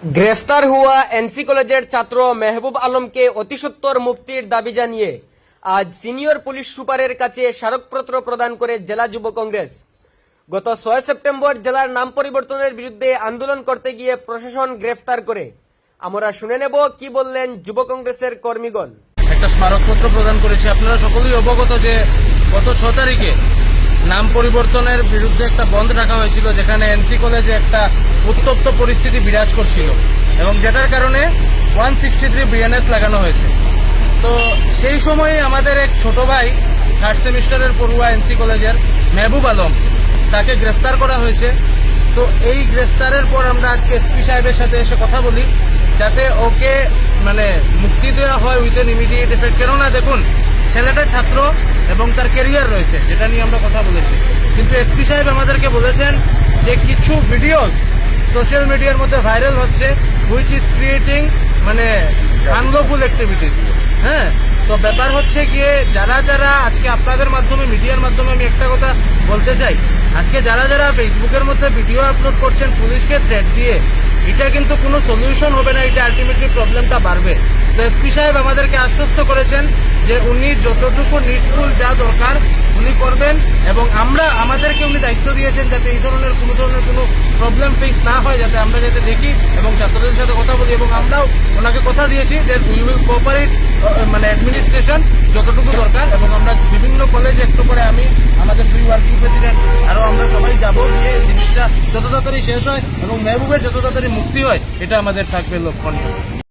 গ্রেফতার হওয়া এনসি কলেজের ছাত্র মেহবুব আলমকে অতিসত্বর মুক্তির দাবি জানিয়ে আজ সিনিয়র পুলিশ সুপারের কাছে স্মারকপত্র প্রদান করে জেলা যুব কংগ্রেস। গত 6 সেপ্টেম্বর জেলার নাম পরিবর্তনের বিরুদ্ধে আন্দোলন করতে গিয়ে প্রশাসন গ্রেফতার করে। আমরা শুনে নেব কি বললেন যুব কংগ্রেসের কর্মীগণ। একটা স্মারকপত্র প্রদান করেছি। আপনারা সকলেই অবগত যে গত 6 তারিখে নাম পরিবর্তনের বিরুদ্ধে একটা বন্ধ রাখা হয়েছিল, যেখানে এনসি কলেজে একটা উত্তপ্ত পরিস্থিতি বিরাজ করছিল এবং যেটার কারণে 163 বিএনএস লাগানো হয়েছে। তো সেই সময়ে আমাদের এক ছোট ভাই 3rd সেমিস্টারের পড়ুয়া এনসি কলেজের মেহবুব আলম, তাকে গ্রেফতার করা হয়েছে। তো এই গ্রেফতারের পর আমরা আজকে এসপি সাহেবের সাথে এসে কথা বলি যাতে ওকে মুক্তি দেওয়া হয় উইথ এন ইমিডিয়েট এফেক্ট। কেননা দেখুন, ছেলেটা ছাত্র এবং তার ক্যারিয়ার রয়েছে, যেটা নিয়ে আমরা কথা বলেছি। কিন্তু এসপি সাহেব আমাদেরকে বলেছেন যে কিছু ভিডিওস সোশ্যাল মিডিয়ার মধ্যে ভাইরাল হচ্ছে which is creating unlawful activities. হ্যাঁ, তো ব্যাপার হচ্ছে গিয়ে যারা যারা আজকে আপনাদের মাধ্যমে, মিডিয়ার মাধ্যমে আমি একটা কথা বলতে চাই, আজকে যারা যারা ফেসবুকের মধ্যে ভিডিও আপলোড করছেন পুলিশকে থ্রেট দিয়ে, এটা কিন্তু কোনো সলিউশন হবে না, এটা আলটিমেটলি প্রবলেমটা বাড়বে। তো এসপি সাহেব আমাদেরকে আশ্বস্ত করেছেন যে উনি যতটুকু নিডফুল যা দরকার উনি করবেন এবং আমাদেরকে উনি দায়িত্ব দিয়েছেন যাতে এই ধরনের কোনো প্রবলেম ফেস না হয়, যাতে আমরা যাতে দেখি এবং ছাত্রদের সাথে কথা বলি। এবং আমরাও ওনাকে কথা দিয়েছি যে উই উইল কোঅপারেট অ্যাডমিনিস্ট্রেশন যতটুকু দরকার, এবং আমরা বিভিন্ন কলেজে একটু করে আমি, আমাদের প্রি ওয়ার্কিং প্রেসিডেন্ট, আরও আমরা সবাই যাবো, গিয়ে জিনিসটা যত তাড়াতাড়ি শেষ হয় এবং মেহবুবের যত তাড়াতাড়ি মুক্তি হয়, এটা আমাদের থাকবে লক্ষণীয়।